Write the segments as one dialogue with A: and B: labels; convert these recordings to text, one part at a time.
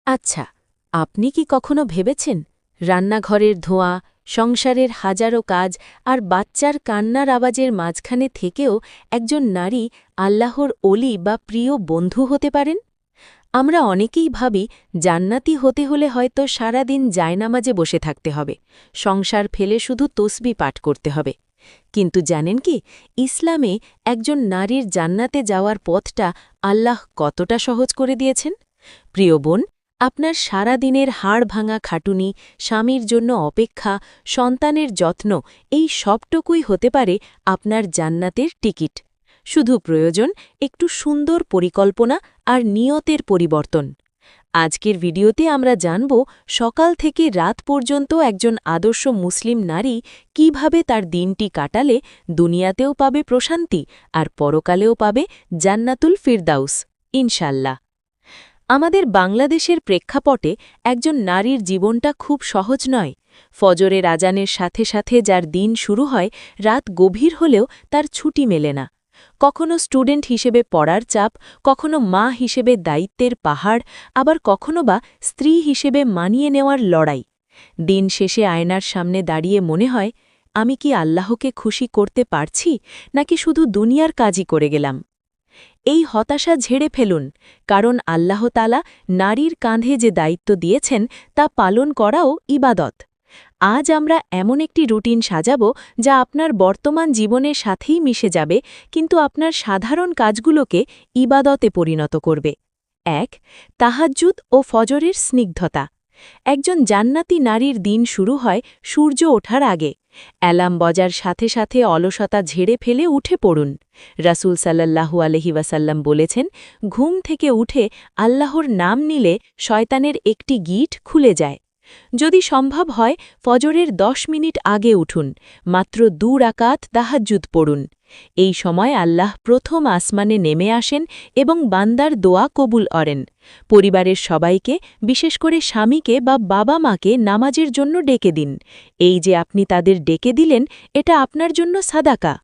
A: আচ্ছা, আপনি কি কখনো ভেবেছেন রান্নাঘরের ধোঁয়া, সংসারের হাজারো কাজ আর বাচ্চার কান্নার আওয়াজের মাঝখানে থেকেও একজন নারী আল্লাহর অলি বা প্রিয় বন্ধু হতে পারেন? আমরা অনেকেই ভাবি জান্নাতি হতে হলে হয়তো সারাদিন জায়নামাজে বসে থাকতে হবে, সংসার ফেলে শুধু তসবি পাঠ করতে হবে। কিন্তু জানেন কি, ইসলামে একজন নারীর জান্নাতে যাওয়ার পথটা আল্লাহ কতটা সহজ করে দিয়েছেন? প্রিয় বোন, আপনার সারা দিনের হাড় ভাঙা খাটুনি, স্বামীর জন্য অপেক্ষা, সন্তানের যত্ন, এই সবটুকুই হতে পারে আপনার জান্নাতের টিকিট। শুধু প্রয়োজন একটু সুন্দর পরিকল্পনা আর নিয়তের পরিবর্তন। আজকের ভিডিওতে আমরা জানব সকাল থেকে রাত পর্যন্ত একজন আদর্শ মুসলিম নারী কিভাবে তার দিনটি কাটালে দুনিয়াতেও পাবে প্রশান্তি আর পরকালেও পাবে জান্নাতুল ফিরদাউস, ইনশাল্লাহ। আমাদের বাংলাদেশের প্রেক্ষাপটে একজন নারীর জীবনটা খুব সহজ নয়। ফজরের আজানের সাথে সাথে যার দিন শুরু হয়, রাত গভীর হলেও তার ছুটি মেলে না। কখনো স্টুডেন্ট হিসেবে পড়ার চাপ, কখনো মা হিসেবে দায়িত্বের পাহাড়, আবার কখনো বা স্ত্রী হিসেবে মানিয়ে নেওয়ার লড়াই। দিন শেষে আয়নার সামনে দাঁড়িয়ে মনে হয়, আমি কি আল্লাহকে খুশি করতে পারছি, নাকি শুধু দুনিয়ার কাজই করে গেলাম? এই হতাশা ঝেড়ে ফেলুন, কারণ আল্লাহ তাআলা নারীর কাঁধে যে দায়িত্ব দিয়েছেন তা পালন করাও ইবাদত। আজ আমরা এমন একটি রুটিন সাজাব যা আপনার বর্তমান জীবনের সাথেই মিশে যাবে, কিন্তু আপনার সাধারণ কাজগুলোকে ইবাদতে পরিণত করবে। ১. তাহাজ্জুদ ও ফজরের স্নিগ্ধতা। একজন জান্নাতি নারীর দিন শুরু হয় সূর্য ওঠার আগে। অ্যালার্ম বাজার সাথে সাথে অলসতা ঝেড়ে ফেলে উঠে পড়ুন। রাসূল সাল্লাল্লাহু আলাইহি ওয়াসাল্লাম বলেছেন, ঘুম থেকে উঠে আল্লাহর নাম নিলে শয়তানের একটি গিট খুলে যায়। যদি সম্ভব হয় ফজরের ১০ মিনিট আগে উঠুন, মাত্র ২ রাকাত তাহাজ্জুদ পড়ুন। এই সময় আল্লাহ প্রথম আসমানে নেমে আসেন এবং বান্দার দোয়া কবুল করেন। পরিবারের সবাইকে, বিশেষ করে স্বামীকে বা বাবা মাকে নামাজের জন্য ডেকে দিন। এই যে আপনি তাদের ডেকে দিলেন, এটা আপনার জন্য সাদাকা।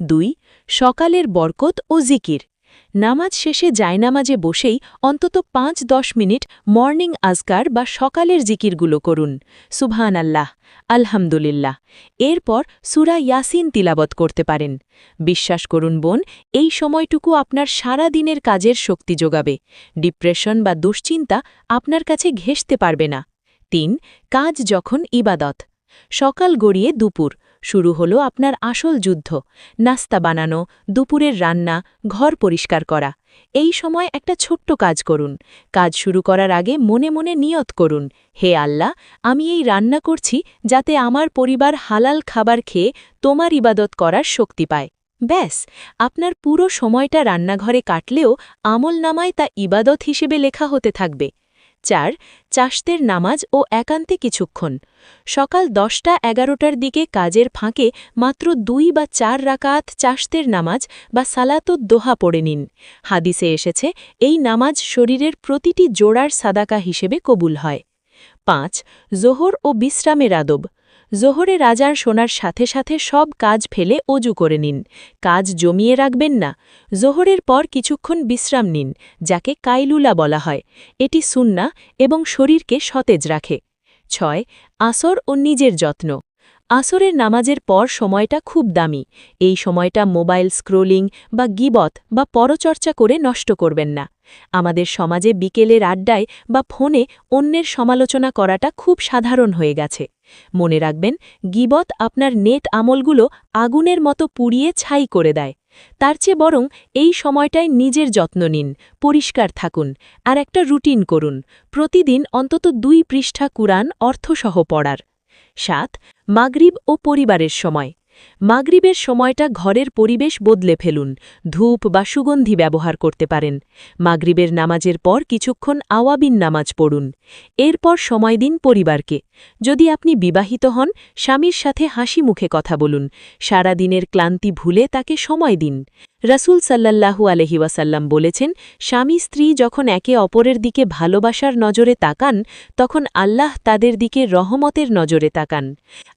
A: ২. সকালের বরকত ও জিকির। নামাজ শেষে জায়নামাজে বসেই অন্তত ৫-১০ মিনিট মর্নিং আজকার বা সকালের জিকিরগুলো করুন। সুবহানাল্লাহ, আলহামদুলিল্লাহ। এরপর সূরা ইয়াসিন তিলাবত করতে পারেন। বিশ্বাস করুন বোন, এই সময়টুকু আপনার সারা দিনের কাজের শক্তি যোগাবে। ডিপ্রেশন বা দুশ্চিন্তা আপনার কাছে ঘেঁষতে পারবে না। ৩. কাজ যখন ইবাদত। সকাল গড়িয়ে দুপুর, শুরু হলো আপনার আসল যুদ্ধ। নাস্তা বানানো, দুপুরের রান্না, ঘর পরিষ্কার করা। এই সময় একটা ছোট্ট কাজ করুন। কাজ শুরু করার আগে মনে মনে নিয়ত করুন, হে আল্লাহ, আমি এই রান্না করছি যাতে আমার পরিবার হালাল খাবার খেয়ে তোমার ইবাদত করার শক্তি পায়। ব্যাস, আপনার পুরো সময়টা রান্নাঘরে কাটলেও আমলনামায় তা ইবাদত হিসেবে লেখা হতে থাকবে। ৪. চাশতের নামাজ ও একান্তে কিছুক্ষণ। সকাল ১০টা-১১টার দিকে কাজের ফাঁকে মাত্র ২ বা ৪ রাকাত চাশতের নামাজ বা সালাতুদ দোহা পড়ে নিন। হাদিসে এসেছে, এই নামাজ শরীরের প্রতিটি জোড়ার সাদাকা হিসেবে কবুল হয়। ৫. জোহর ও বিশ্রামের আদব। জোহরের আজান শোনার সাথে সাথে সব কাজ ফেলে অজু করে নিন। কাজ জমিয়ে রাখবেন না। জোহরের পর কিছুক্ষণ বিশ্রাম নিন, যাকে কাইলুলা বলা হয়। এটি সুন্নাহ এবং শরীরকে সতেজ রাখে। ৬. আসর ও নিজের যত্ন। আসরের নামাজের পর সময়টা খুব দামি। এই সময়টা মোবাইল স্ক্রোলিং বা গিবত বা পরচর্চা করে নষ্ট করবেন না। আমাদের সমাজে বিকেলের আড্ডায় বা ফোনে অন্যের সমালোচনা করাটা খুব সাধারণ হয়ে গেছে। মনে রাখবেন, গিবত আপনার নেট আমলগুলো আগুনের মতো পুড়িয়ে ছাই করে দেয়। তার চেয়ে বরং এই সময়টায় নিজের যত্ন নিন, পরিষ্কার থাকুন, আর একটা রুটিন করুন। প্রতিদিন অন্তত ২ পৃষ্ঠা কুরআন অর্থসহ পড়ার। ৭. মাগরিব ও পরিবারের সময়। মাগরিবের সময়টা ঘরের পরিবেশ বদলে ফেলুন। ধূপ বা সুগন্ধি ব্যবহার করতে পারেন। মাগরিবের নামাজের পর কিছুক্ষণ আওয়াবিন নামাজ পড়ুন। এরপর সময় দিন পরিবারকে। যদি আপনি বিবাহিত হন, স্বামীর সাথে হাসি মুখে কথা বলুন। সারা দিনের ক্লান্তি ভুলে তাকে সময় দিন। রাসূল সাল্লাল্লাহু আলাইহি ওয়াসাল্লাম বলেছেন, স্বামী স্ত্রী যখন একে অপরের দিকে ভালোবাসার নজরে তাকান, তখন আল্লাহ তাদের দিকে রহমতের নজরে তাকান।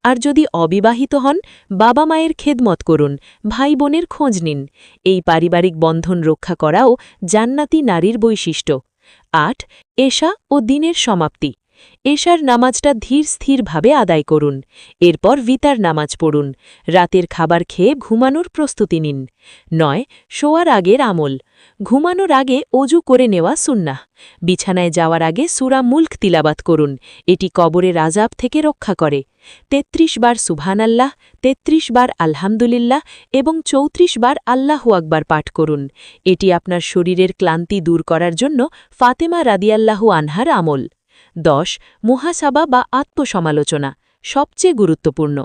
A: আর যদি অবিবাহিত হন, বাবা মায়ের খেদমত করুন, ভাই বোনের খোঁজ নিন। এই পারিবারিক বন্ধন রক্ষা করাও জান্নাতি নারীর বৈশিষ্ট্য। 8 এশা ও দিনের সমাপ্তি এশার নামাজটা ধীর স্থিরভাবে আদায় করুন। এরপর ভিতার নামাজ পড়ুন। রাতের খাবার খেয়ে ঘুমানোর প্রস্তুতি নিন। 9 শোয়ার আগের আমল ঘুমানোর আগে অজু করে নেওয়া সুন্নাহ। বিছানায় যাওয়ার আগে সূরা মুলক তিলাবাত করুন। এটি কবরের আযাব থেকে রক্ষা করে। 33 বার সুবহানাল্লাহ, 33 বার আলহামদুলিল্লাহ এবং 34 বার আল্লাহু আকবার পাঠ করুন। এটি আপনার শরীরের ক্লান্তি দূর করার জন্য ফাতেমা রাদিয়াল্লাহু আনহার আমল। 10 মুহাসাবা বা আত্মসমালোচনা সবচেয়ে গুরুত্বপূর্ণ।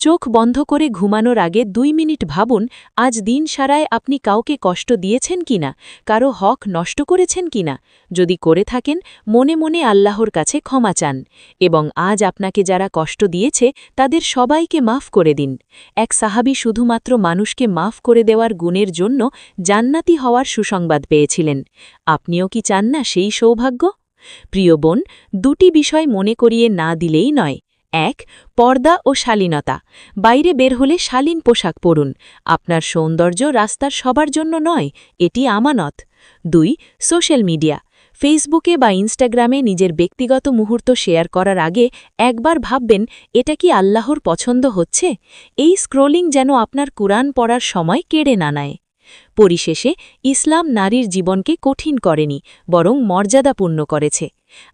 A: চোখ বন্ধ করে ঘুমানোর আগে 2 মিনিট ভাবুন আজ দিন সারায় আপনি কাউকে কষ্ট দিয়েছেন কিনা, কারো হক নষ্ট করেছেন কিনা। যদি করে থাকেন মনে মনে আল্লাহর কাছে ক্ষমা চান এবং আজ আপনাকে যারা কষ্ট দিয়েছে তাদের সবাইকে মাফ করে দিন। এক সাহাবী শুধুমাত্র মানুষকে মাফ করে দেওয়ার গুণের জন্য জান্নাতি হওয়ার সুসংবাদ পেয়েছিলেন। আপনিও কি চান না সেই সৌভাগ্য? প্রিয় বোন, 2টি বিষয় মনে করিয়ে না দিলেই নয়। 1 পর্দা ও শালীনতা বাইরে বের হলে শালীন পোশাক পরুন। আপনার সৌন্দর্য রাস্তার সবার জন্য নয়, এটি আমানত। 2 সোশ্যাল মিডিয়া ফেসবুকে বা ইনস্টাগ্রামে নিজের ব্যক্তিগত মুহূর্ত শেয়ার করার আগে একবার ভাববেন এটা কি আল্লাহর পছন্দ হচ্ছে। এই স্ক্রোলিং যেন আপনার কুরআন পড়ার সময় কেড়ে না নেয়। পরিশেষে ইসলাম নারীর জীবনকে কঠিন করেনি, বরং মর্যাদাপূর্ণ করেছে।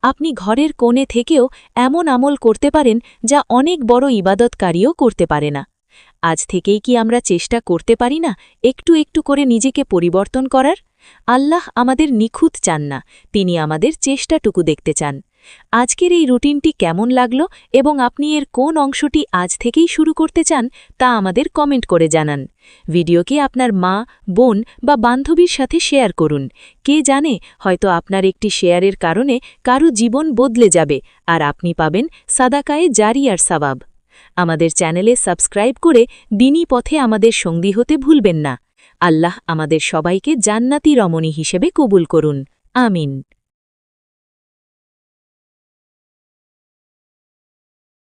A: আপনি ঘরের কোণে থেকেও এমন আমল করতে পারেন যা অনেক বড় ইবাদতকারীও করতে পারে না। আজ থেকেই কি আমরা চেষ্টা করতে পারি না একটু একটু করে নিজেকে পরিবর্তন করার? আল্লাহ আমাদের নিখুঁত চান না, তিনি আমাদের চেষ্টাটুকু দেখতে চান। আজকের এই রুটিনটি কেমন লাগলো এবং আপনি এর কোন অংশটি আজ থেকেই শুরু করতে চান তা আমাদের কমেন্ট করে জানান। ভিডিওকে আপনার মা, বোন বা বান্ধবীর সাথে শেয়ার করুন। কে জানে, হয়তো আপনার একটি শেয়ারের কারণে কারো জীবন বদলে যাবে আর আপনি পাবেন সাদাকায়ে জারিয়ার সওয়াব। আমাদের চ্যানেলে সাবস্ক্রাইব করে দিনী পথে আমাদের সঙ্গী হতে ভুলবেন না। আল্লাহ আমাদের সবাইকে জান্নাতি রমণী হিসেবে কবুল করুন। আমিন।